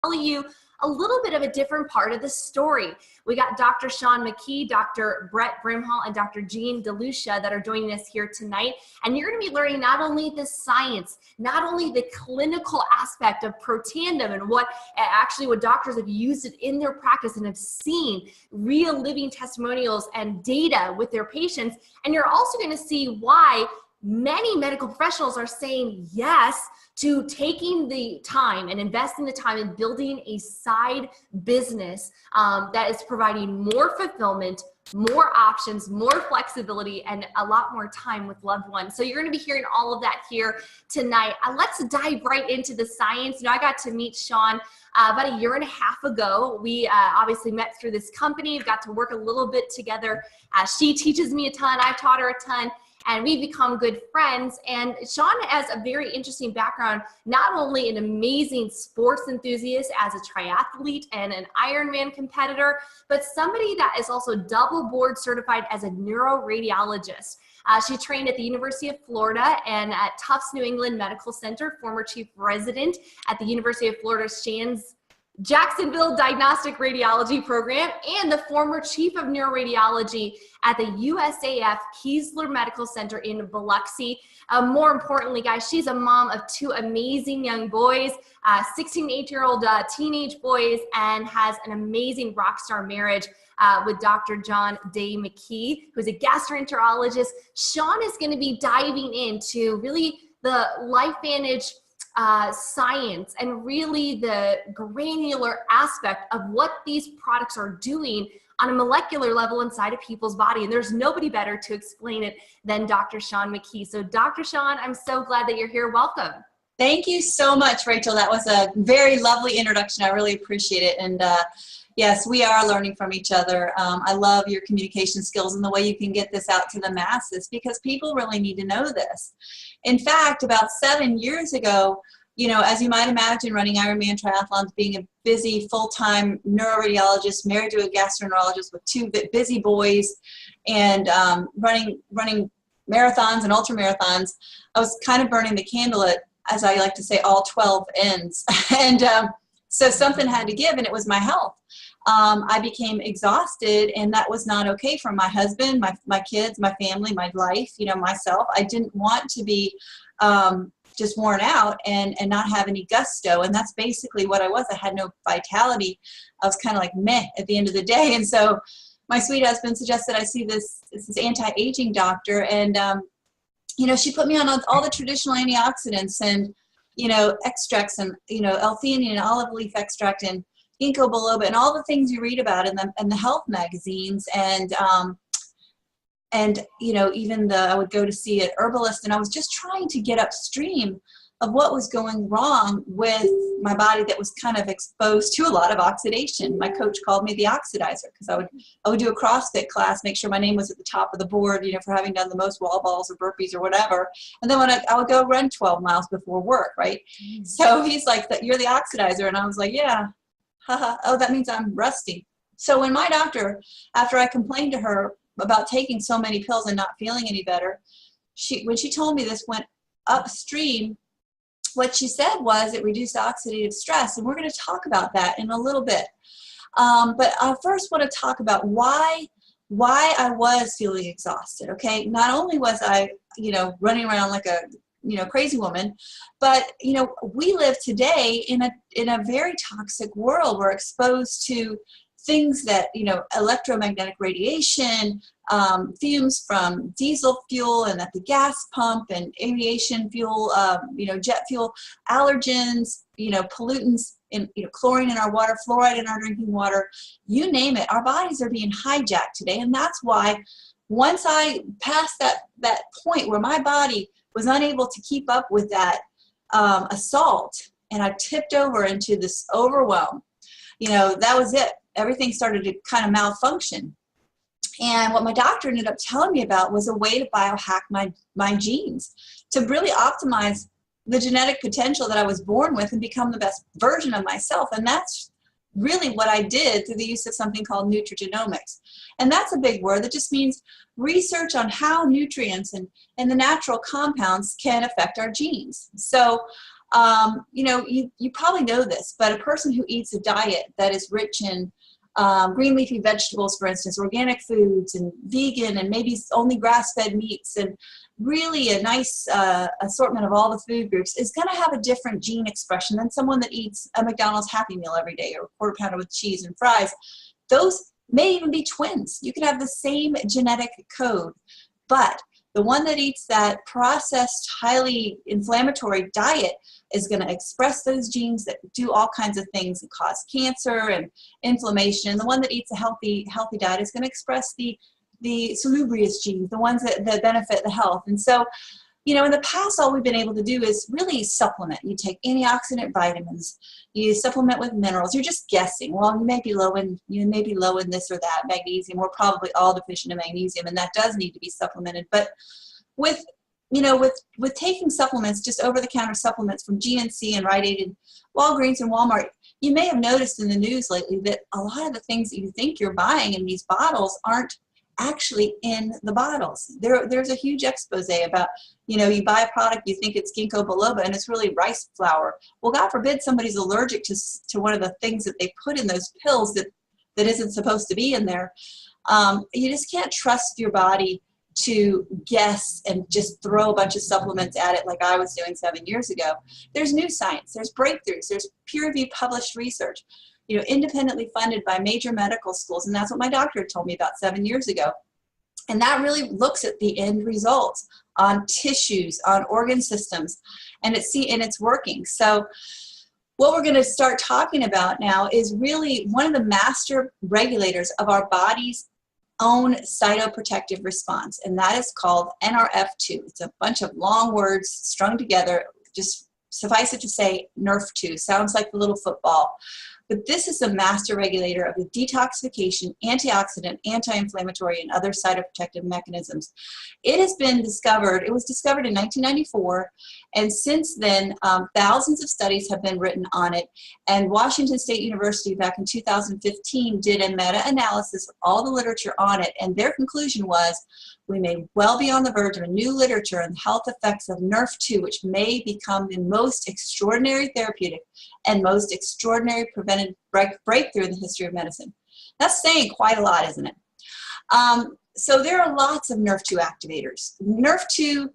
tell you a little bit of a different part of the story. We got Dr. Sean McKee, Dr. Brett Brimhall, and Dr. Jean DeLucia that are joining us here tonight. And you're going to be learning not only the science, not only the clinical aspect of Protandim and what doctors have used it in their practice and have seen real living testimonials and data with their patients. And you're also going to see why many medical professionals are saying yes to taking the time and investing the time in building a side business that is providing more fulfillment, more options, more flexibility, and a lot more time with loved ones. So you're going to be hearing all of that here tonight. Let's dive right into the science. I got to meet Sean about a year and a half ago. We obviously met through this company. We got to work a little bit together. She teaches me a ton. I've taught her a ton. And we've become good friends. And Sean has a very interesting background, not only an amazing sports enthusiast as a triathlete and an Ironman competitor, but somebody that is also double board certified as a neuroradiologist. She trained at the University of Florida and at Tufts New England Medical Center, former chief resident at the University of Florida Shands Jacksonville Diagnostic Radiology Program, and the former chief of neuroradiology at the USAF Keesler Medical Center in Biloxi. More importantly, guys, she's a mom of two amazing young boys, 16 and 8-year-old teenage boys, and has an amazing rock star marriage with Dr. John Day McKee, who's a gastroenterologist. Sean is going to be diving into really the LifeVantage science and really the granular aspect of what these products are doing on a molecular level inside of people's body. And there's nobody better to explain it than Dr. Sean McKee. So Dr. Sean, I'm so glad that you're here. Welcome. Thank you so much, Rachel. That was a very lovely introduction. I really appreciate it. And yes, we are learning from each other. I love your communication skills and the way you can get this out to the masses, because people really need to know this. In fact, about 7 years ago, as you might imagine, running Ironman triathlons, being a busy full-time neuroradiologist, married to a gastroenterologist with two busy boys, and running marathons and ultra marathons, I was kind of burning the candle at, as I like to say, all 12 ends. And so something had to give, and it was my health. I became exhausted, and that was not okay for my husband, my kids, my family, my life, myself. I didn't want to be just worn out and not have any gusto. And that's basically what I was. I had no vitality. I was kind of like meh at the end of the day. And so my sweet husband suggested I see this anti-aging doctor. And, she put me on all the traditional antioxidants and, extracts and, L-theanine and olive leaf extract and ginkgo biloba and all the things you read about in the health magazines. And even I would go to see an herbalist, and I was just trying to get upstream of what was going wrong with my body that was kind of exposed to a lot of oxidation. My coach called me the oxidizer, because I would do a CrossFit class, make sure my name was at the top of the board, for having done the most wall balls or burpees or whatever. And then when I would go run 12 miles before work, right? So he's like, "You're the oxidizer." And I was like, "Yeah, haha. Oh, that means I'm rusty." So when my doctor, after I complained to her about taking so many pills and not feeling any better, when she told me this went upstream, what she said was it reduced oxidative stress, and we're going to talk about that in a little bit. But I first want to talk about why I was feeling exhausted. Okay, not only was I, running around like a crazy woman, but we live today in a very toxic world. We're exposed to things that, electromagnetic radiation, fumes from diesel fuel and at the gas pump, and aviation fuel, jet fuel, allergens, pollutants, and chlorine in our water, fluoride in our drinking water, you name it. Our bodies are being hijacked today. And that's why once I passed that point where my body was unable to keep up with that assault, and I tipped over into this overwhelm, that was it. Everything started to kind of malfunction. And what my doctor ended up telling me about was a way to biohack my genes to really optimize the genetic potential that I was born with and become the best version of myself. And that's really what I did through the use of something called nutrigenomics. And that's a big word that just means research on how nutrients and the natural compounds can affect our genes. So You know, you probably know this, but a person who eats a diet that is rich in green leafy vegetables, for instance, organic foods, and vegan, and maybe only grass-fed meats, and really a nice assortment of all the food groups, is going to have a different gene expression than someone that eats a McDonald's Happy Meal every day, or a quarter pounder with cheese and fries. Those may even be twins. You can have the same genetic code, but the one that eats that processed, highly inflammatory diet is going to express those genes that do all kinds of things that cause cancer and inflammation. And the one that eats a healthy diet is going to express the salubrious genes, the ones that benefit the health. And so, you know, in the past, all we've been able to do is really supplement. You take antioxidant vitamins, you supplement with minerals. You're just guessing. Well, you may be low in this or that magnesium. We're probably all deficient in magnesium, and that does need to be supplemented. But with taking supplements, just over-the-counter supplements from GNC and Rite Aid and Walgreens and Walmart, you may have noticed in the news lately that a lot of the things that you think you're buying in these bottles aren't actually in the bottles. There's a huge expose about, you know, you buy a product, you think it's ginkgo biloba, and it's really rice flour. Well, God forbid somebody's allergic to one of the things that they put in those pills that isn't supposed to be in there. You just can't trust your body to guess and just throw a bunch of supplements at it like I was doing 7 years ago. There's new science, there's breakthroughs, there's peer-reviewed published research, you know, independently funded by major medical schools, and that's what my doctor told me about 7 years ago. And that really looks at the end results on tissues, on organ systems, and it's working. So what we're going to start talking about now is really one of the master regulators of our body's own cytoprotective response, and that is called NRF2. It's a bunch of long words strung together. Just suffice it to say NRF2. Sounds like the little football. But this is the master regulator of the detoxification, antioxidant, anti-inflammatory, and other cytoprotective mechanisms. It has been discovered, it was discovered in 1994, and since then, thousands of studies have been written on it. And Washington State University back in 2015 did a meta-analysis of all the literature on it, and their conclusion was, we may well be on the verge of a new literature on the health effects of NRF2, which may become the most extraordinary therapeutic and most extraordinary preventive breakthrough in the history of medicine. That's saying quite a lot, isn't it? So there are lots of NRF2 activators. NRF2,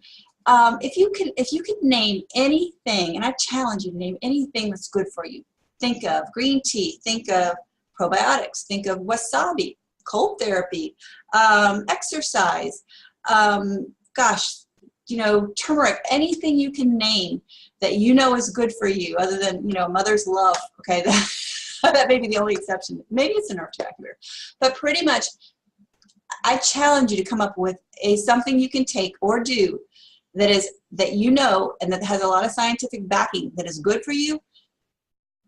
if you could name anything, and I challenge you to name anything that's good for you. Think of green tea, think of probiotics, think of wasabi, cold therapy, exercise, gosh, you know, turmeric, anything you can name that you know is good for you, other than, you know, mother's love. Okay, that may be the only exception. Maybe it's a NRF2 activator, but pretty much, I challenge you to come up with something you can take or do that you know and that has a lot of scientific backing that is good for you,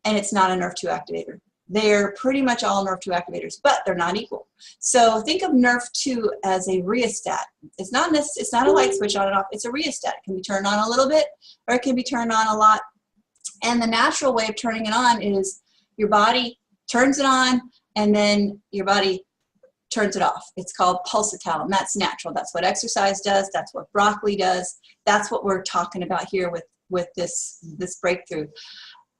and it's not a NRF2 activator. They're pretty much all NRF2 activators, but they're not equal. So think of NRF2 as a rheostat. It's not a light switch on and off. It's a rheostat. It can be turned on a little bit, or it can be turned on a lot. And the natural way of turning it on is your body turns it on, and then your body turns it off. It's called pulsatile, and that's natural. That's what exercise does. That's what broccoli does. That's what we're talking about here with this breakthrough.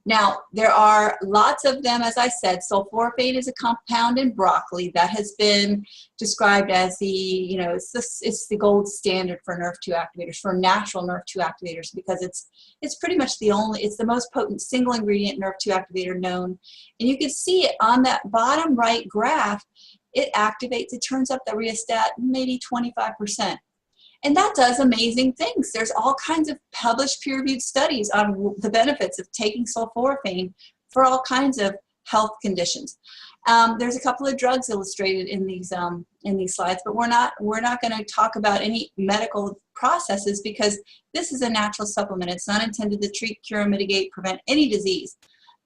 Now, there are lots of them, as I said. Sulforaphane is a compound in broccoli that has been described as it's the gold standard for NRF2 activators, for natural NRF2 activators, because it's pretty much it's the most potent single ingredient NRF2 activator known. And you can see it on that bottom right graph. It activates, it turns up the rheostat maybe 25%. And that does amazing things. There's all kinds of published peer-reviewed studies on the benefits of taking sulforaphane for all kinds of health conditions. There's a couple of drugs illustrated in these slides, but we're not going to talk about any medical processes, because this is a natural supplement. It's not intended to treat, cure, mitigate, prevent any disease.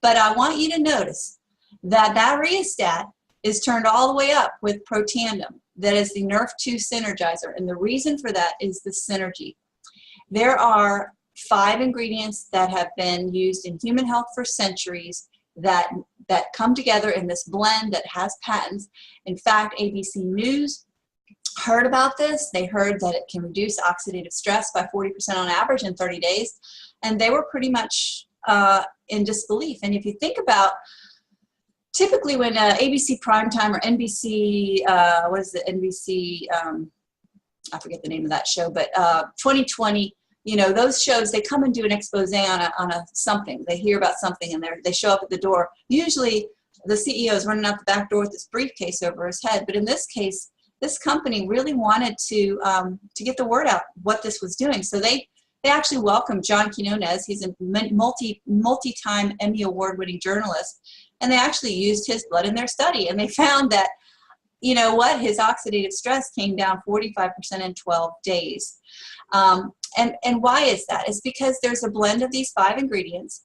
But I want you to notice that rheostat is turned all the way up with Protandim. That is the NRF2 synergizer, and the reason for that is the synergy. There are 5 ingredients that have been used in human health for centuries that come together in this blend that has patents. In fact, ABC News heard about this. They heard that it can reduce oxidative stress by 40% on average in 30 days. and they were pretty much in disbelief. And if you think about, typically when ABC Primetime or NBC, what is the NBC, I forget the name of that show, but 2020, you know, those shows, they come and do an expose on a something. They hear about something and they show up at the door. Usually the CEO is running out the back door with this briefcase over his head. But in this case, this company really wanted to get the word out what this was doing. So they actually welcomed John Quinones. He's a multi-time Emmy award-winning journalist. And they actually used his blood in their study. And they found that, you know what, his oxidative stress came down 45% in 12 days. And why is that? It's because there's a blend of these 5 ingredients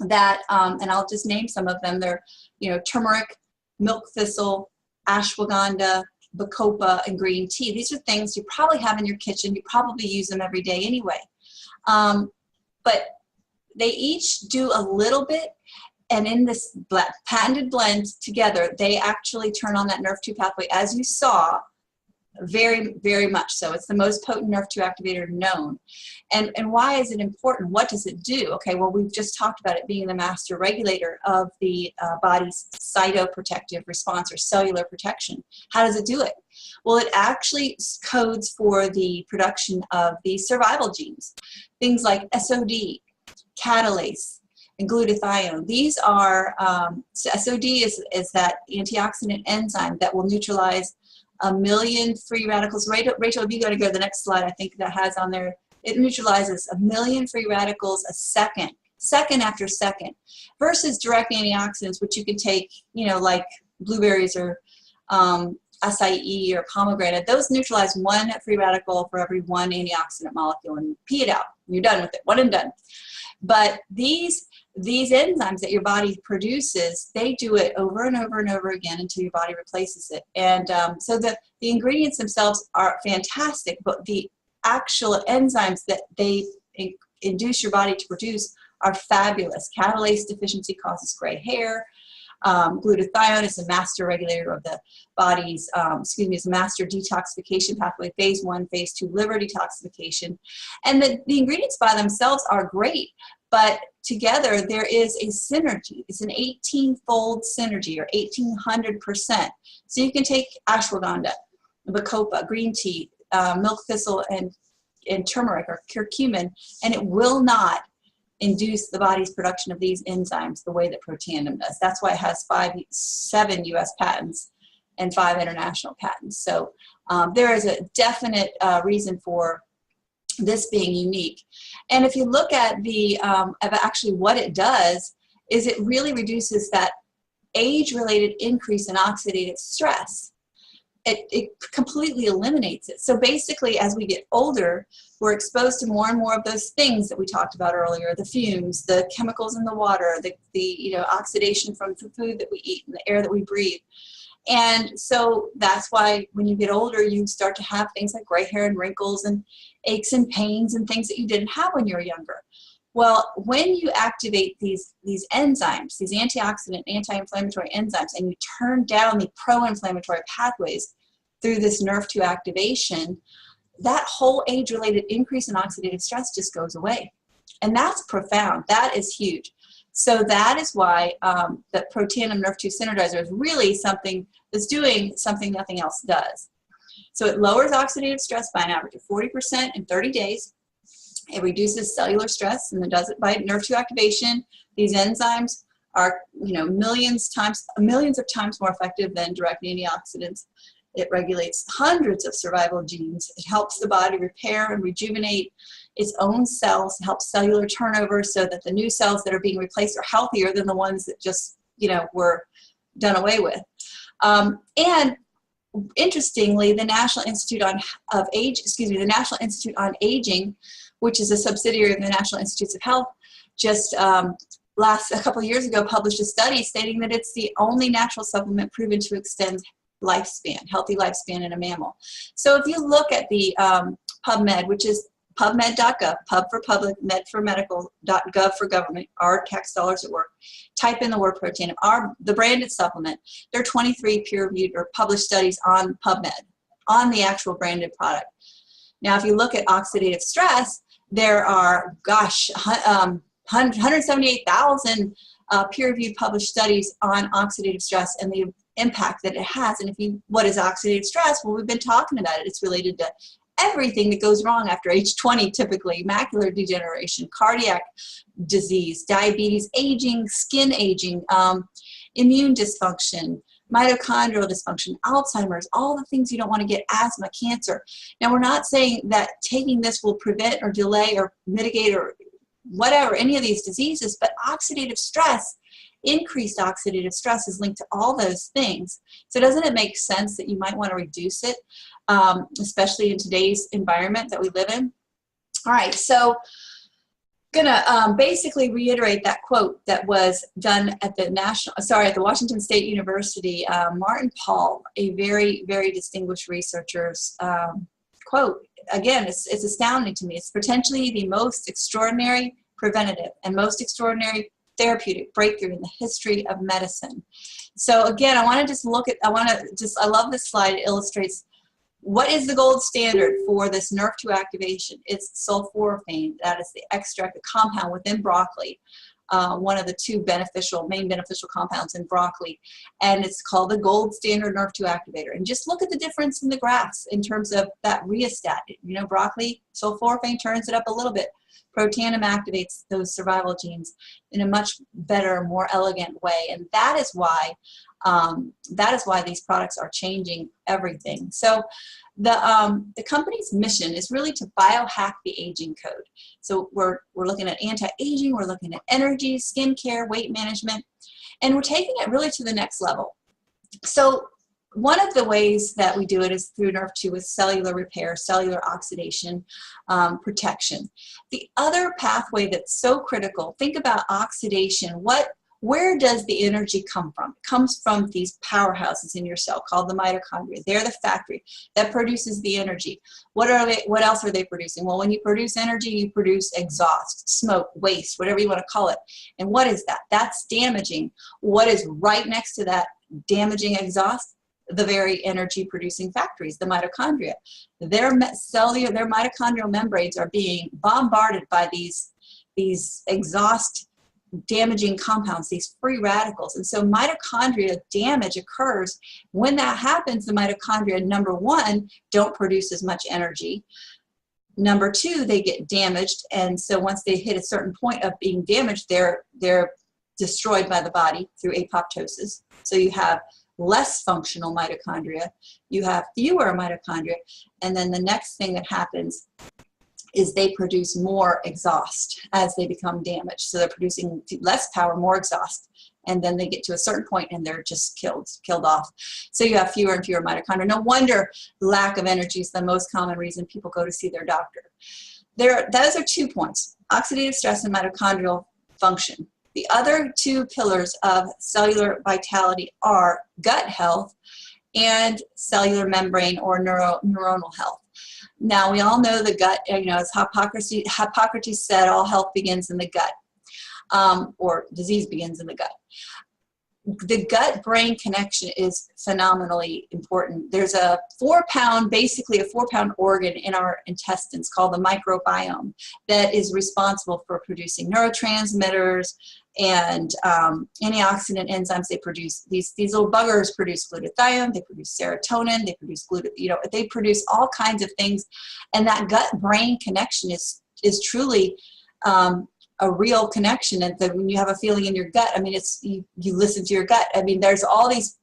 that, and I'll just name some of them. They're, you know, turmeric, milk thistle, ashwagandha, bacopa, and green tea. These are things you probably have in your kitchen. You probably use them every day anyway. But they each do a little bit, and in this patented blend together, they actually turn on that NRF2 pathway, as you saw, very, very much so. It's the most potent NRF2 activator known. And why is it important? What does it do? Okay, well, we've just talked about it being the master regulator of the body's cytoprotective response, or cellular protection. How does it do it? Well, it actually codes for the production of the survival genes. Things like SOD, catalase, and glutathione. These are, SOD is that antioxidant enzyme that will neutralize 1 million free radicals. Rachel, if you go to the next slide, I think that has on there, it neutralizes 1 million free radicals a second after second, versus direct antioxidants, which you can take, you know, like blueberries or acai or pomegranate. Those neutralize 1 free radical for every 1 antioxidant molecule, and pee it out. You're done with it, one and done. But these enzymes that your body produces, they do it over and over and over again until your body replaces it. And so the ingredients themselves are fantastic, but the actual enzymes that they induce your body to produce are fabulous. Catalase deficiency causes gray hair. Glutathione is a master regulator of the body's, is a master detoxification pathway, phase 1, phase 2 liver detoxification. And the ingredients by themselves are great, but together there is a synergy. It's an 18-fold synergy, or 1800%. So you can take ashwagandha, bacopa, green tea, milk thistle, and turmeric or curcumin, and it will not induce the body's production of these enzymes the way that Protandim does. That's why it has 7 US patents and 5 international patents. So there is a definite reason for this being unique. And if you look at the of actually what it does, is it really reduces that age-related increase in oxidative stress. It completely eliminates it. So basically, as we get older, we're exposed to more and more of those things that we talked about earlier: the fumes, the chemicals in the water, the oxidation from the food that we eat, and the air that we breathe. And so that's why when you get older, you start to have things like gray hair and wrinkles and aches and pains and things that you didn't have when you were younger. Well, when you activate these enzymes, these antioxidant, anti-inflammatory enzymes, and you turn down the pro-inflammatory pathways through this NRF2 activation, that whole age-related increase in oxidative stress just goes away. And that's profound. That is huge. So that is why the Protandim NRF2 Synergizer is really something that's doing something nothing else does. So it lowers oxidative stress by an average of 40% in 30 days. It reduces cellular stress, and it does it by NRF2 activation. These enzymes are, millions of times more effective than direct antioxidants. It regulates hundreds of survival genes. It helps the body repair and rejuvenate its own cells, helps cellular turnover so that the new cells that are being replaced are healthier than the ones that just, were done away with. And interestingly, the National Institute on Aging, which is a subsidiary of the National Institutes of Health, just a couple of years ago published a study stating that it's the only natural supplement proven to extend lifespan, healthy lifespan in a mammal. So if you look at the PubMed, which is PubMed.gov, pub for public, med for medical, .gov for government, our tax dollars at work, type in the word Protandim, the branded supplement. There are 23 peer-reviewed or published studies on PubMed, on the actual branded product. Now, if you look at oxidative stress, There are, gosh, 178,000 peer-reviewed published studies on oxidative stress and the impact that it has. And what is oxidative stress? Well, we've been talking about it. It's related to everything that goes wrong after age 20, typically: macular degeneration, cardiac disease, diabetes, aging, skin aging, immune dysfunction, mitochondrial dysfunction, Alzheimer's, all the things you don't want to get: asthma, cancer. Now, we're not saying that taking this will prevent or delay or mitigate or whatever, any of these diseases, but oxidative stress, increased oxidative stress, is linked to all those things. So doesn't it make sense that you might want to reduce it, especially in today's environment that we live in? All right, so gonna basically reiterate that quote that was done at the Washington State University. Martin Pall, a very, very distinguished researcher's quote. Again, it's astounding to me. It's potentially the most extraordinary preventative and most extraordinary therapeutic breakthrough in the history of medicine. So again, I want to just look at, I love this slide. It illustrates what is the gold standard for this NRF2 activation. It's sulforaphane. That is the extract, the compound within broccoli, one of the two main beneficial compounds in broccoli, and it's called the gold standard NRF2 activator. And just look at the difference in the graphs in terms of that rheostat. You know, broccoli, sulforaphane turns it up a little bit. Protandim activates those survival genes in a much better, more elegant way, and that is why these products are changing everything. So the company's mission is really to biohack the aging code. So we're looking at anti-aging, we're looking at energy, skincare, weight management, and we're taking it really to the next level. So one of the ways that we do it is through NRF2 with cellular repair, cellular oxidation, protection. The other pathway that's so critical, think about oxidation. Where does the energy come from? It comes from these powerhouses in your cell called the mitochondria. They're the factory that produces the energy. What else are they producing? Well, when you produce energy, you produce exhaust, smoke, waste, whatever you want to call it. And what is that? That's damaging. What is right next to that damaging exhaust? The very energy producing factories, the mitochondria. Their mitochondrial membranes are being bombarded by these exhaust damaging compounds, these free radicals. And so mitochondria damage occurs. When that happens, the mitochondria, number one, don't produce as much energy. Number two, they get damaged. And so once they hit a certain point of being damaged, they're destroyed by the body through apoptosis. So you have less functional mitochondria, you have fewer mitochondria, and then the next thing that happens is they produce more exhaust as they become damaged. So they're producing less power, more exhaust, and then they get to a certain point and they're just killed off. So you have fewer and fewer mitochondria. No wonder lack of energy is the most common reason people go to see their doctor. Those are 2 points: oxidative stress and mitochondrial function. The other two pillars of cellular vitality are gut health and cellular membrane or neuronal health. Now, we all know the gut, as Hippocrates said, all health begins in the gut, or disease begins in the gut. The gut-brain connection is phenomenally important. There's basically a 4-pound organ in our intestines called the microbiome that is responsible for producing neurotransmitters and antioxidant enzymes. They produce, these little buggers produce glutathione, they produce serotonin, they produce they produce all kinds of things. And that gut-brain connection is truly a real connection. And that when you have a feeling in your gut, I mean, it's you listen to your gut. I mean, there's all these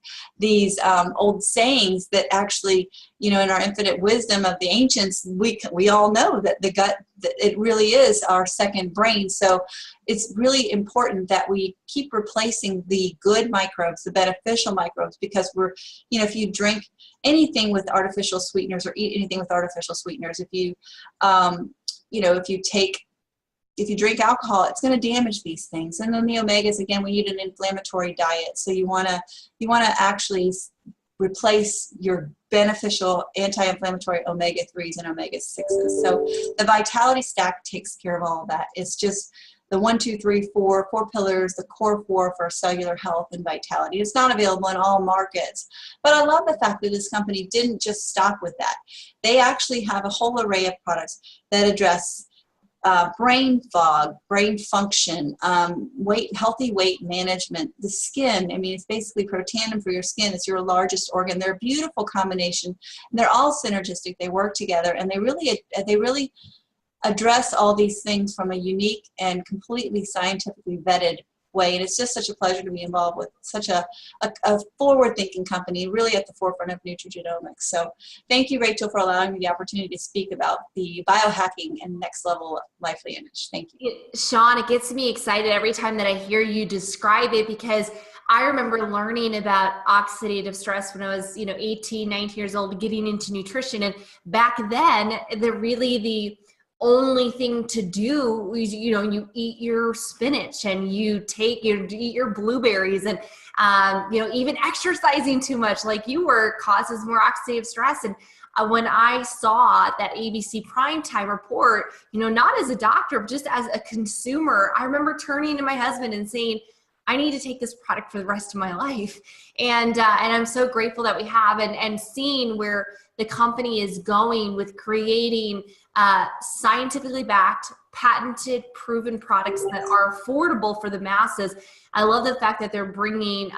old sayings that actually, in our infinite wisdom of the ancients, we all know that the gut, that it really is our second brain. So it's really important that we keep replacing the good microbes, the beneficial microbes, because if you drink anything with artificial sweeteners or eat anything with artificial sweeteners, if you drink alcohol, it's going to damage these things. And then the omegas, again, we eat an inflammatory diet. So you want to actually replace your beneficial anti-inflammatory omega-3s and omega-6s. So the Vitality Stack takes care of all of that. It's just the 1, 2, 3, 4 pillars, the core 4 for cellular health and vitality. It's not available in all markets. But I love the fact that this company didn't just stop with that. They actually have a whole array of products that address brain fog, brain function, healthy weight management, the skin. I mean, it's basically Protandim for your skin. It's your largest organ. They're a beautiful combination, and they're all synergistic. They work together, and they really address all these things from a unique and completely scientifically vetted way. And it's just such a pleasure to be involved with such a forward-thinking company, really at the forefront of nutrigenomics. So thank you, Rachel, for allowing me the opportunity to speak about the biohacking and next level LifeVantage. Thank you. Sean, it gets me excited every time that I hear you describe it, because I remember learning about oxidative stress when I was, 18, 19 years old, getting into nutrition. And back then, the only thing to do is, you eat your spinach and you eat your blueberries, and even exercising too much like you were causes more oxidative stress. And when I saw that ABC primetime report, not as a doctor, but just as a consumer, I remember turning to my husband and saying, I need to take this product for the rest of my life. And I'm so grateful that we have, and seeing where the company is going with creating scientifically backed, patented, proven products that are affordable for the masses. I love the fact that they're bringing,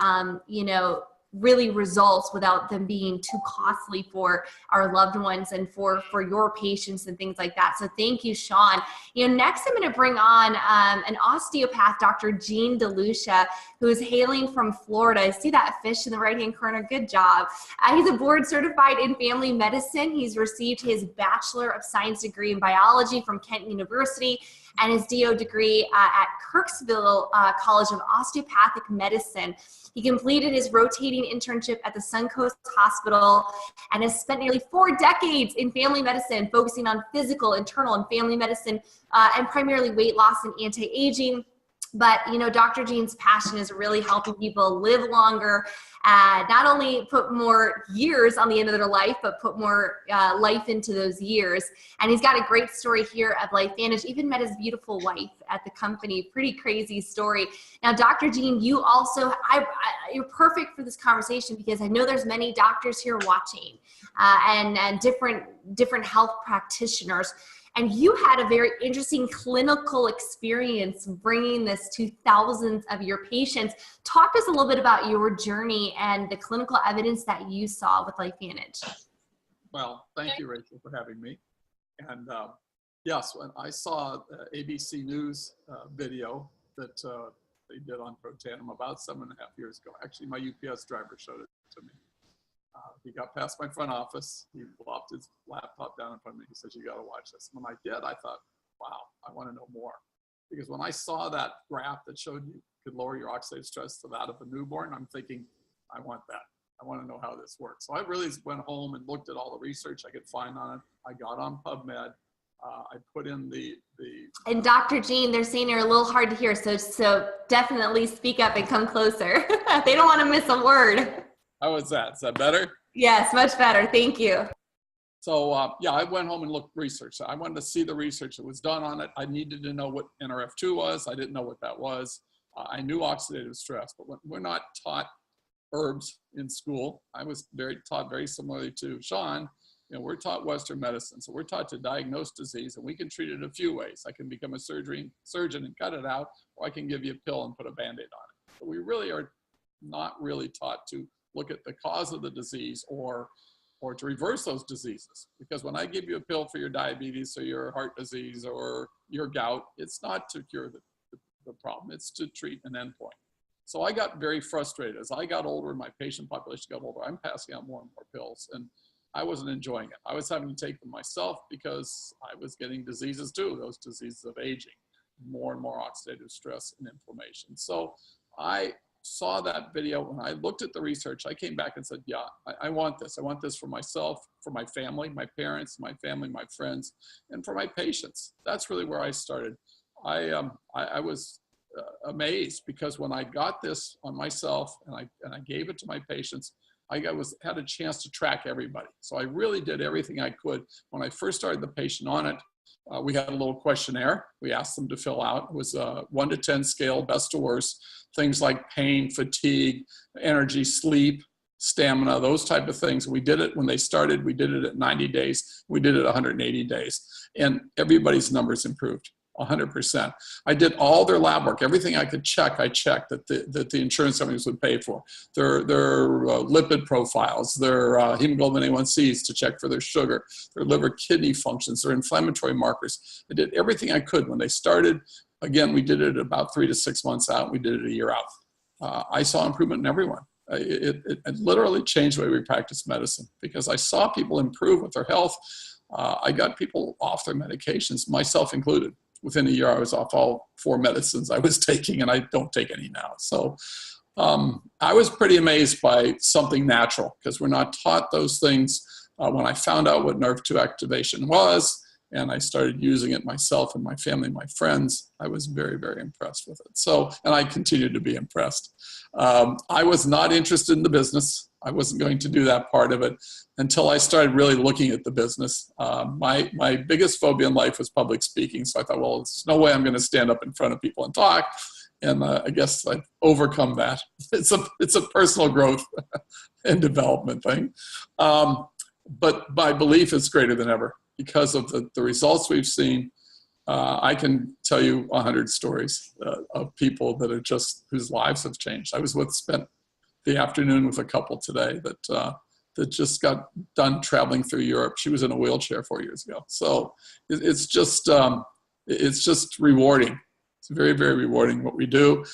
really results without them being too costly for our loved ones and for your patients and things like that. So thank you, Sean. Next I'm going to bring on an osteopath, Dr. Jean DeLucia, who is hailing from Florida. I see that fish in the right-hand corner. Good job. He's a board certified in family medicine. He's received his Bachelor of Science degree in biology from Kent University and his DO degree at Kirksville College of Osteopathic Medicine. He completed his rotating internship at the Suncoast Hospital and has spent nearly 4 decades in family medicine, focusing on physical, internal, and family medicine, and primarily weight loss and anti-aging. But, Dr. Jean's passion is really helping people live longer, not only put more years on the end of their life, but put more life into those years. And he's got a great story here at LifeVantage, even met his beautiful wife at the company. Pretty crazy story. Now, Dr. Jean, you also, you're perfect for this conversation, because I know there's many doctors here watching and different health practitioners. And you had a very interesting clinical experience bringing this to thousands of your patients. Talk to us a little bit about your journey and the clinical evidence that you saw with LifeVantage. Well, thank you, Rachel, for having me. And yes, when I saw the ABC News video that they did on Protandim about 7.5 years ago, actually my UPS driver showed it to me. He got past my front office. He plopped his laptop down in front of me. He says, "You got to watch this." And when I did, I thought, wow, I want to know more. Because when I saw that graph that showed you could lower your oxidative stress to that of a newborn, I'm thinking, I want that. I want to know how this works. So I really went home and looked at all the research I could find on it. I got on PubMed. I put in the And Dr. Jean, they're saying you're a little hard to hear, so definitely speak up and come closer. They don't want to miss a word. How was that? Is that better? Yes, much better. Thank you. So yeah, I went home and looked research. I wanted to see the research that was done on it. I needed to know what NRF2 was. I didn't know what that was. I knew oxidative stress, but we're not taught herbs in school. I was taught very similarly to Sean. We're taught Western medicine, so we're taught to diagnose disease, and we can treat it a few ways. I can become a surgeon and cut it out, or I can give you a pill and put a Band-Aid on it. But we really are not really taught to look at the cause of the disease or to reverse those diseases. Because when I give you a pill for your diabetes or your heart disease or your gout, it's not to cure the problem, it's to treat an endpoint. So I got very frustrated. As I got older, my patient population got older, I'm passing out more and more pills, and I wasn't enjoying it. I was having to take them myself because I was getting diseases too, those diseases of aging, more and more oxidative stress and inflammation. So I saw that video. When I looked at the research, I came back and said, yeah, I want this. I want this for myself, for my family, my parents, my family, my friends, and for my patients. That's really where I started. I was amazed, because when I got this on myself and I gave it to my patients, I had a chance to track everybody. So I really did everything I could. When I first started the patient on it, we had a little questionnaire we asked them to fill out. It was a 1 to 10 scale, best to worst. Things like pain, fatigue, energy, sleep, stamina, those type of things. We did it when they started. We did it at 90 days. We did it at 180 days. And everybody's numbers improved 100%. I did all their lab work. Everything I could check, I checked that the insurance companies would pay for. Their lipid profiles, their hemoglobin A1Cs to check for their sugar, their liver kidney functions, their inflammatory markers. I did everything I could when they started. Again, we did it about 3 to 6 months out. We did it a year out. I saw improvement in everyone. It literally changed the way we practice medicine because I saw people improve with their health. I got people off their medications, myself included. Within a year, I was off all 4 medicines I was taking, and I don't take any now. So I was pretty amazed by something natural because we're not taught those things. When I found out what nerve 2 activation was, and I started using it myself and my family, my friends, I was very, very impressed with it. So, and I continue to be impressed. I was not interested in the business. I wasn't going to do that part of it until I started really looking at the business. My biggest phobia in life was public speaking. So I thought, well, there's no way I'm going to stand up in front of people and talk. And I guess I've overcome that. It's a personal growth and development thing. But my belief is greater than ever because of the results we've seen. I can tell you 100 stories of people that are just, whose lives have changed. I was spent the afternoon with a couple today that just got done traveling through Europe. She was in a wheelchair 4 years ago. So it's just rewarding. It's very, very rewarding what we do.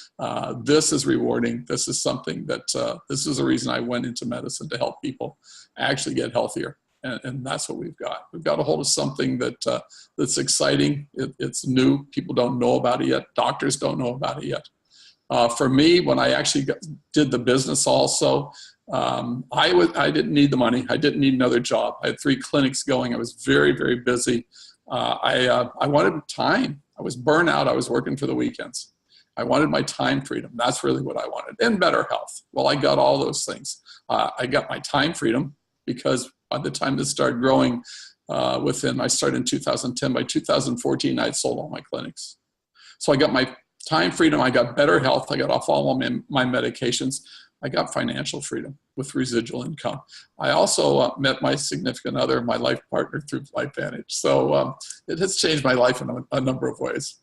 This is rewarding. This is something that, this is the reason I went into medicine, to help people actually get healthier. And that's what we've got. We've got a hold of something that's exciting. It's new. People don't know about it yet. Doctors don't know about it yet. For me, when I actually did the business also, I didn't need the money. I didn't need another job. I had 3 clinics going. I was very, very busy. I wanted time. I was burnt out. I was working for the weekends. I wanted my time freedom. That's really what I wanted. And better health. Well, I got all those things. I got my time freedom because by the time this started growing, I started in 2010. By 2014, I had sold all my clinics. So I got my time freedom. I got better health. I got off all my medications. I got financial freedom with residual income. I also met my significant other, my life partner, through LifeVantage. So it has changed my life in a number of ways.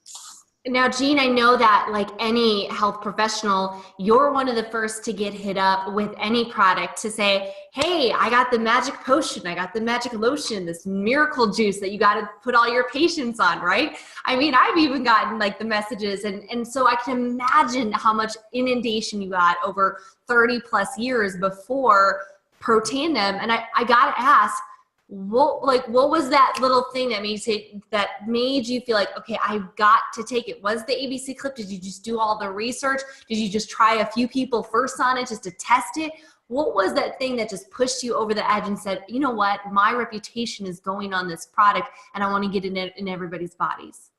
Now, Jean, I know that like any health professional, you're one of the first to get hit up with any product to say, hey, I got the magic potion, I got the magic lotion, this miracle juice that you got to put all your patients on, right? I mean, I've even gotten like the messages. And so I can imagine how much inundation you got over 30 plus years before Protandim. And I got to ask, what was that little thing that made you feel like, okay, I've got to take it? Was the ABC clip? Did you just do all the research? Did you just try a few people first on it just to test it? What was that thing that just pushed you over the edge and said, you know what, my reputation is going on this product and I want to get it in everybody's bodies?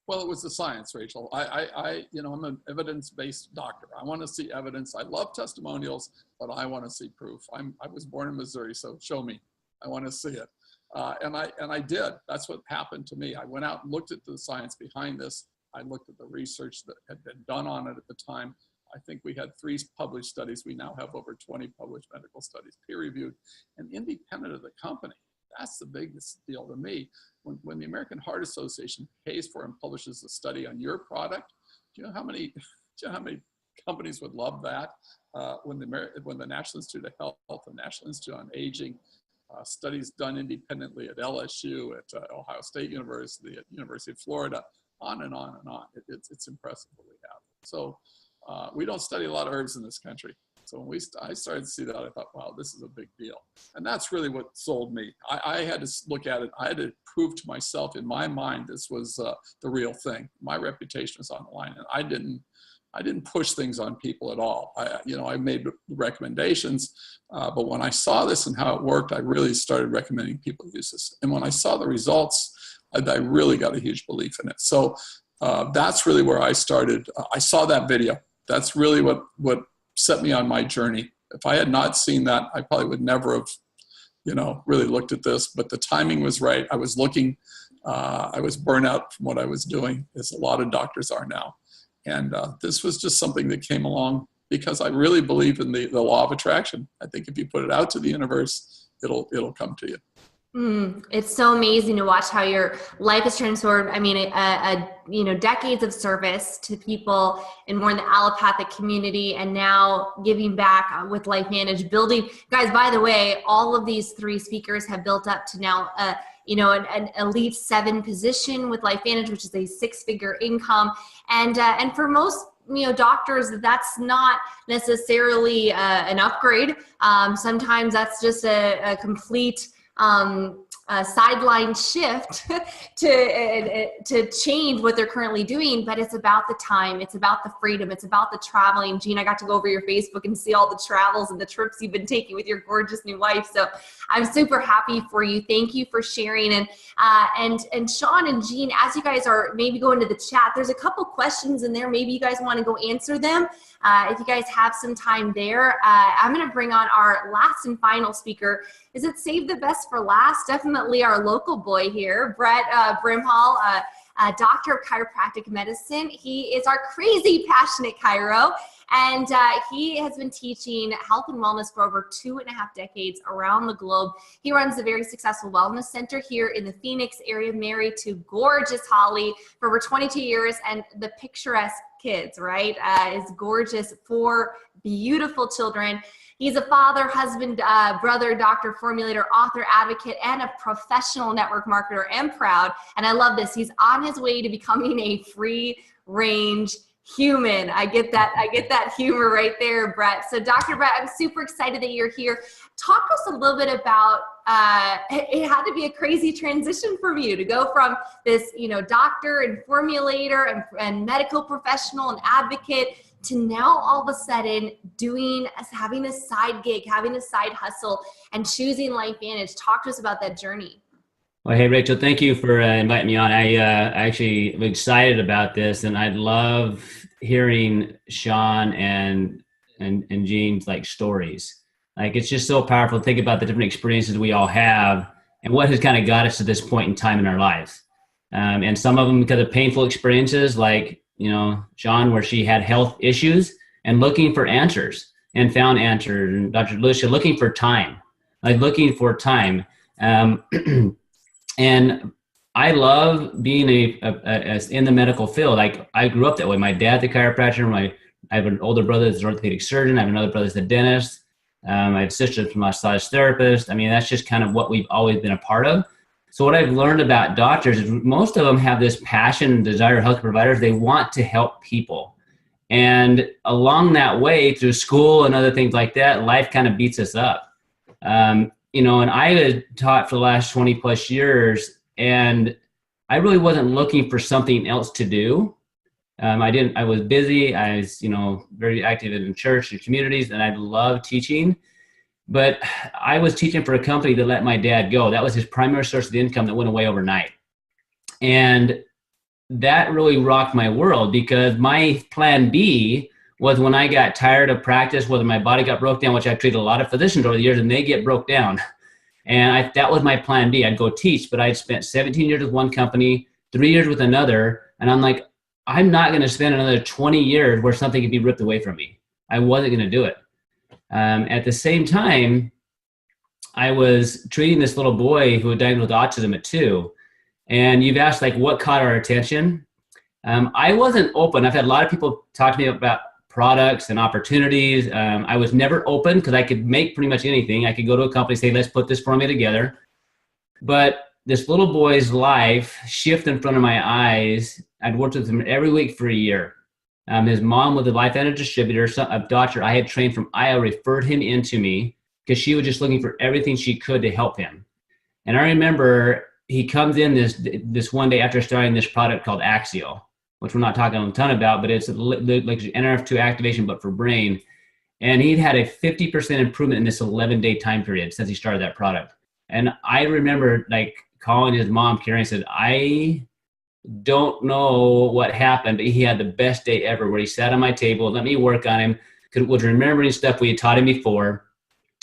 Well, it was the science, Rachel. I'm an evidence-based doctor. I want to see evidence. I love testimonials, but I want to see proof. I was born in Missouri, so show me. I want to see it. And I did. That's what happened to me. I went out and looked at the science behind this. I looked at the research that had been done on it at the time. I think we had 3 published studies. We now have over 20 published medical studies, peer-reviewed and independent of the company. That's the biggest deal to me. When the American Heart Association pays for and publishes a study on your product, do you know how many companies would love that? When the National Institute of Health, the National Institute on Aging, studies done independently at LSU, at Ohio State University, at University of Florida, on and on and on. It's impressive what we have. So we don't study a lot of herbs in this country. So when I started to see that, I thought, wow, this is a big deal. And that's really what sold me. I had to look at it. I had to prove to myself in my mind this was the real thing. My reputation was on the line, and I didn't push things on people at all. I made recommendations, but when I saw this and how it worked, I really started recommending people use this. And when I saw the results, I really got a huge belief in it. So that's really where I started. I saw that video. That's really what set me on my journey. If I had not seen that, I probably would never have, really looked at this. But the timing was right. I was looking. I was burnt out from what I was doing, as a lot of doctors are now. And this was just something that came along because I really believe in the law of attraction. I think if you put it out to the universe, it'll come to you. It's so amazing to watch how your life has transformed. I mean, decades of service to people in more in the allopathic community, and now giving back with LifeVantage, building. Guys, by the way, all of these 3 speakers have built up to now, an elite 7 position with LifeVantage, which is a 6-figure income, and for most doctors, that's not necessarily an upgrade. Sometimes that's just a complete sideline shift to change what they're currently doing, but it's about the time, it's about the freedom, it's about the traveling. Jean, I got to go over your Facebook and see all the travels and the trips you've been taking with your gorgeous new wife. So I'm super happy for you. Thank you for sharing. And Sean and Jean, as you guys are maybe going to the chat, there's a couple questions in there. Maybe you guys want to go answer them. If you guys have some time there, I'm going to bring on our last and final speaker. Is it save the best for last? Definitely our local boy here, Brett Brimhall, doctor of chiropractic medicine. He is our crazy passionate chiro, and he has been teaching health and wellness for over 2.5 decades around the globe. He runs a very successful wellness center here in the Phoenix area, married to gorgeous Holly for over 22 years, and the picturesque kids, right? Is gorgeous, 4 beautiful children. He's a father, husband, brother, doctor, formulator, author, advocate, and a professional network marketer, and proud. And I love this. He's on his way to becoming a free range human. I get that humor right there, Brett. So Dr. Brett, I'm super excited that you're here. Talk to us a little bit about, it had to be a crazy transition for you to go from this, doctor and formulator and medical professional and advocate to now all of a sudden having a side gig, having a side hustle, and choosing LifeVantage. Talk to us about that journey. Well, hey, Rachel, thank you for inviting me on. I actually am excited about this, and I love hearing Sean and Jean's stories. It's just so powerful to think about the different experiences we all have and what has kind of got us to this point in time in our lives. And some of them because of painful experiences, Sean, where she had health issues and looking for answers and found answers, and Dr. Lucia looking for time. And I love being in the medical field. I grew up that way. My dad's a chiropractor. I have an older brother that's an orthopedic surgeon. I have another brother that's a dentist. I have sisters from a massage therapist. I mean, that's just kind of what we've always been a part of. So what I've learned about doctors is most of them have this passion and desire, health providers. They want to help people. And along that way, through school and other things like that, life kind of beats us up. And I had taught for the last 20 plus years, and I really wasn't looking for something else to do. I was busy. I was, very active in church and communities, and I love teaching. But I was teaching for a company that let my dad go. That was his primary source of income that went away overnight. And that really rocked my world, because my plan B was when I got tired of practice, whether my body got broke down, which I've treated a lot of physicians over the years, and they get broke down. And that was my plan B. I'd go teach, but I'd spent 17 years with one company, 3 years with another. And I'm like, I'm not going to spend another 20 years where something could be ripped away from me. I wasn't going to do it. At the same time, I was treating this little boy who was diagnosed with autism at 2. And you've asked what caught our attention. I wasn't open. I've had a lot of people talk to me about products and opportunities. I was never open because I could make pretty much anything. I could go to a company and say, let's put this for me together. But this little boy's life shifted in front of my eyes. I'd worked with him every week for a year. His mom was a LifeVantage distributor, a doctor I had trained from Iowa, referred him into me because she was just looking for everything she could to help him. And I remember he comes in this one day after starting this product called Axio, which we're not talking a ton about, but it's like NRF2 activation, but for brain. And he'd had a 50% improvement in this 11-day time period since he started that product. And I remember calling his mom, Carrie, and said, I don't know what happened, but he had the best day ever, where he sat on my table, let me work on him, was remembering stuff we had taught him before.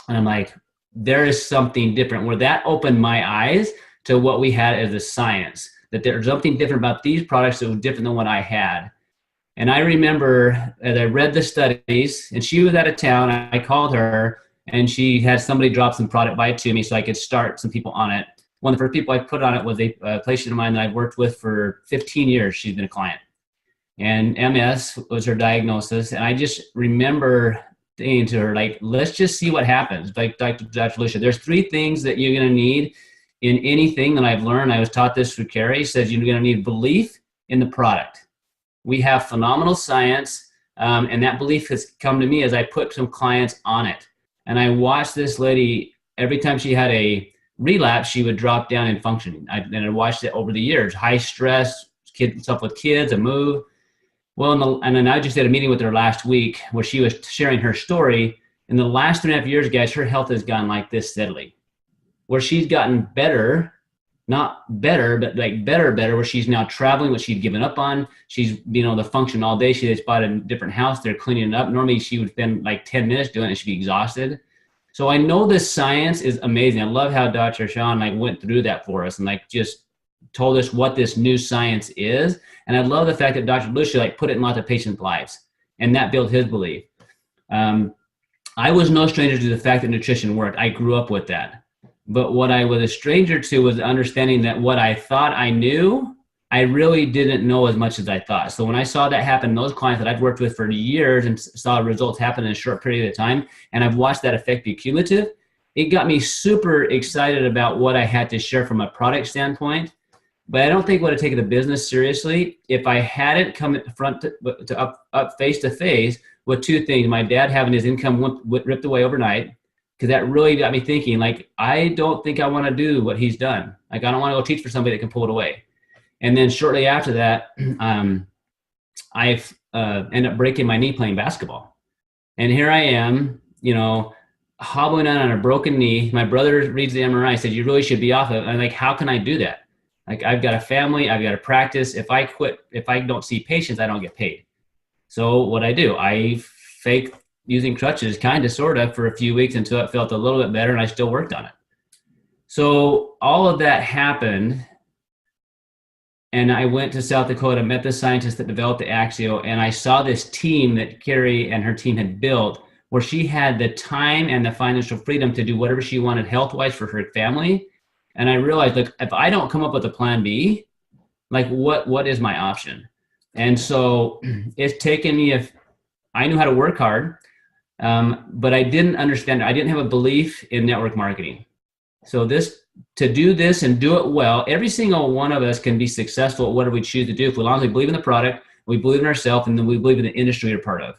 And I'm like, there is something different, where that opened my eyes to what we had as a science, that there's something different about these products that was different than what I had. And I remember as I read the studies, and she was out of town, I called her, and she had somebody drop some product by to me so I could start some people on it. One of the first people I put on it was a patient of mine that I've worked with for 15 years. She's been a client. And MS was her diagnosis. And I just remember saying to her, like, let's just see what happens. Like Dr. Lucia, there's 3 things that you're going to need in anything that I've learned. I was taught this through Carrie. Says you're going to need belief in the product. We have phenomenal science, and that belief has come to me as I put some clients on it. And I watched this lady, every time she had a relapse, she would drop down in functioning. And I watched it over the years, high stress, stuff with kids, a move. Well, and then I just did a meeting with her last week where she was sharing her story. In the last 3.5 years, guys, her health has gone like this steadily, where she's gotten better, not better, but like better, where she's now traveling, what she'd given up on. She's been able to function all day. She just bought a different house. They're cleaning it up. Normally she would spend like 10 minutes doing it and she'd be exhausted. So I know this science is amazing. I love how Dr. Sean like went through that for us and like just told us what this new science is. And I love the fact that Dr. Lucia like put it in lots of patients' lives, and that built his belief. I was no stranger to the fact that nutrition worked. I grew up with that. But what I was a stranger to was understanding that what I thought I knew, I really didn't know as much as I thought. So when I saw that happen, those clients that I've worked with for years and saw results happen in a short period of time, and I've watched that effect be cumulative, it got me super excited about what I had to share from a product standpoint. But I don't think I would have taken the business seriously if I hadn't come up face to face with 2 things. My dad having his income ripped away overnight, because that really got me thinking, like, I don't think I want to do what he's done. Like, I don't want to go teach for somebody that can pull it away. And then shortly after that, I ended up breaking my knee playing basketball. And here I am, you know, hobbling on a broken knee. My brother reads the MRI, said, you really should be off of it. I'm like, how can I do that? Like, I've got a family, I've got to practice. If I quit, if I don't see patients, I don't get paid. So what I do, I fake using crutches, kind of, sort of, for a few weeks until it felt a little bit better, and I still worked on it. So all of that happened, and I went to South Dakota, met the scientist that developed the Axio, and I saw this team that Carrie and her team had built, where she had the time and the financial freedom to do whatever she wanted health-wise for her family. And I realized, like, if I don't come up with a plan B, like, what is my option? And so it's taken me, if I knew how to work hard, but I didn't understand, I didn't have a belief in network marketing. So to do this and do it well, every single one of us can be successful at whatever we choose to do, if as long as we believe in the product, we believe in ourselves, and then we believe in the industry we're part of.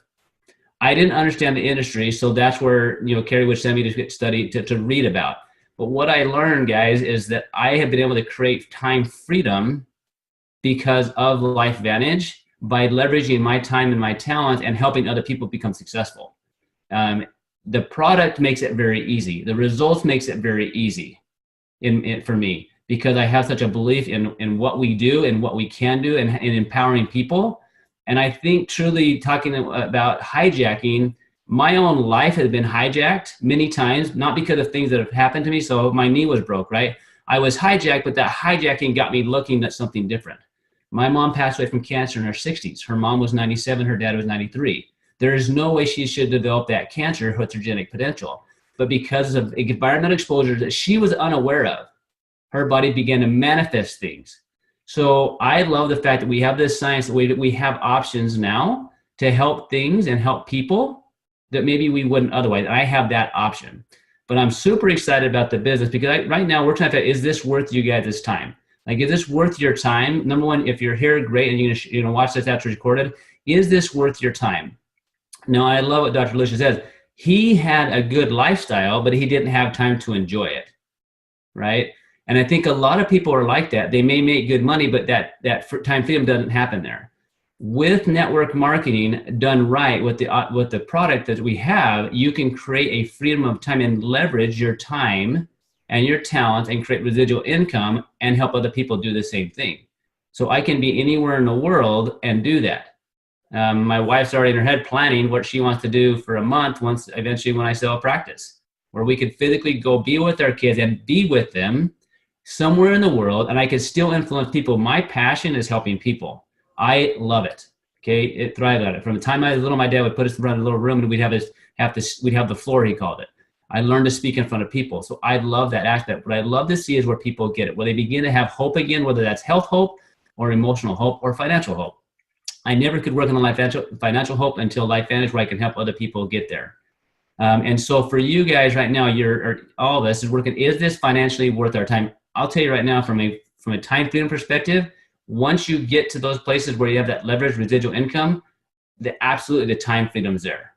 I didn't understand the industry, so that's where, you know, Carrie would send me to study, to read about. But what I learned, guys, is that I have been able to create time freedom because of LifeVantage, by leveraging my time and my talent and helping other people become successful. The product makes it very easy. The results makes it very easy for me, because I have such a belief in what we do and what we can do, and in empowering people. And I think, truly, talking about hijacking, my own life has been hijacked many times, not because of things that have happened to me. So my knee was broke, right? I was hijacked, but that hijacking got me looking at something different. My mom passed away from cancer in her 60s. Her mom was 97, her dad was 93. There is no way she should develop that cancer with her genetic potential. But because of environmental exposure that she was unaware of, her body began to manifest things. So I love the fact that we have this science, that we have options now to help things and help people that maybe we wouldn't otherwise. I have that option. But I'm super excited about the business, because right now we're trying to, is this worth you guys' time? Like, is this worth your time? Number one, if you're here, great, and you're gonna watch this after it's recorded, is this worth your time? Now, I love what Dr. Lucia says. He had a good lifestyle, but he didn't have time to enjoy it, right? And I think a lot of people are like that. They may make good money, but that time freedom doesn't happen there. With network marketing done right, with the product that we have, you can create a freedom of time and leverage your time and your talent and create residual income and help other people do the same thing. So I can be anywhere in the world and do that. My wife's already in her head planning what she wants to do for a month eventually when I sell a practice, where we could physically go be with our kids and be with them somewhere in the world, and I could still influence people. My passion is helping people. I love it. Okay, it thrived on it. From the time I was little, my dad would put us around a little room and we'd have the floor, he called it. I learned to speak in front of people. So I love that aspect. What I love to see is where people get it, where they begin to have hope again, whether that's health hope or emotional hope or financial hope. I never could work on the financial hope until LifeVantage, where I can help other people get there. And so for you guys right now, all of us is working, is this financially worth our time? I'll tell you right now, from a time freedom perspective, once you get to those places where you have that leveraged residual income, absolutely the time freedom's there.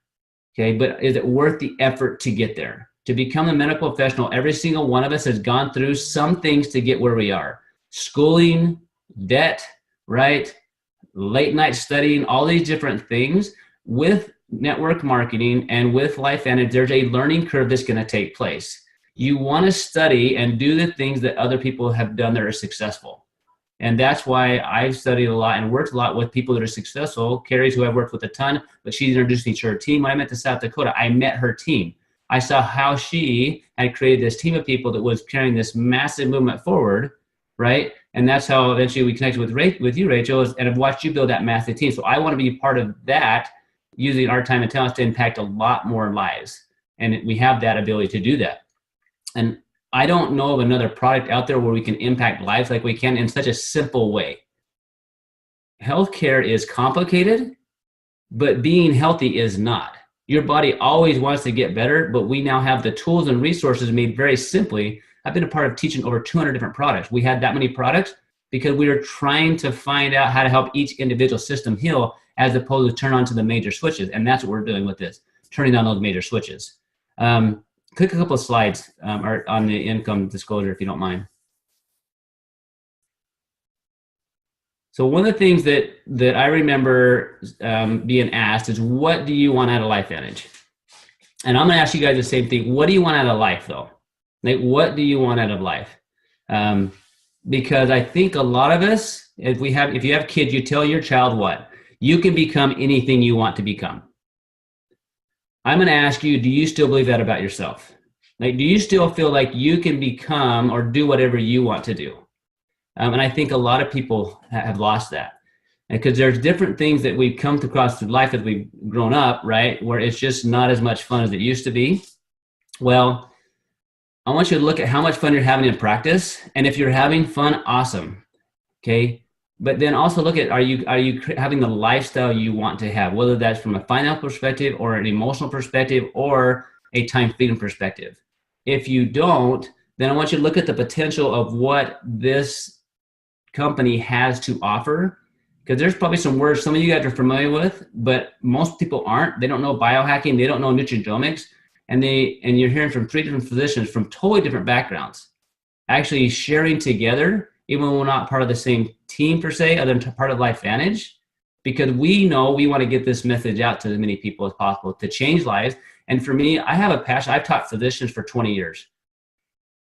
Okay, but is it worth the effort to get there? To become a medical professional, every single one of us has gone through some things to get where we are. Schooling, debt, right? Late night studying, all these different things. With network marketing and with LifeVantage, there's a learning curve that's going to take place. You want to study and do the things that other people have done that are successful. And that's why I've studied a lot and worked a lot with people that are successful. Carrie's who I've worked with a ton, but she's introduced me to her team. When I went to South Dakota, I met her team. I saw how she had created this team of people that was carrying this massive movement forward, right? And that's how eventually we connected with you, Rachel, and I've watched you build that massive team. So I want to be part of that, using our time and talents to impact a lot more lives. And we have that ability to do that. And I don't know of another product out there where we can impact lives like we can in such a simple way. Healthcare is complicated, but being healthy is not. Your body always wants to get better, but we now have the tools and resources made very simply. I've been a part of teaching over 200 different products. We had that many products because we were trying to find out how to help each individual system heal, as opposed to turn on to the major switches. And that's what we're doing with this, turning on those major switches. Click a couple of slides on the income disclosure, if you don't mind. So one of the things that I remember being asked is, what do you want out of LifeVantage? And I'm gonna ask you guys the same thing. What do you want out of life though? Like, what do you want out of life? Because I think a lot of us, if you have kids, you tell your child what? You can become anything you want to become. I'm going to ask you, do you still believe that about yourself? Like, do you still feel like you can become or do whatever you want to do? And I think a lot of people have lost that. Because there's different things that we've come across through life as we've grown up, right? Where it's just not as much fun as it used to be. Well, I want you to look at how much fun you're having in practice. And if you're having fun, awesome. Okay. But then also look at, are you having the lifestyle you want to have, whether that's from a financial perspective or an emotional perspective or a time freedom perspective. If you don't, then I want you to look at the potential of what this company has to offer, because there's probably some words some of you guys are familiar with, but most people aren't. They don't know biohacking, they don't know nutrigenomics, and you're hearing from 3 different physicians from totally different backgrounds, actually sharing together, even when we're not part of the same team per se, other than part of LifeVantage, because we know we want to get this message out to as many people as possible to change lives. And for me, I have a passion. I've taught physicians for 20 years.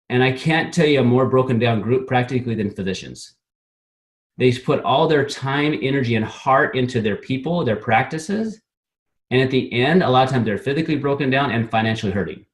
And I can't tell you a more broken down group practically than physicians. They put all their time, energy, and heart into their people, their practices. And at the end, a lot of times they're physically broken down and financially hurting.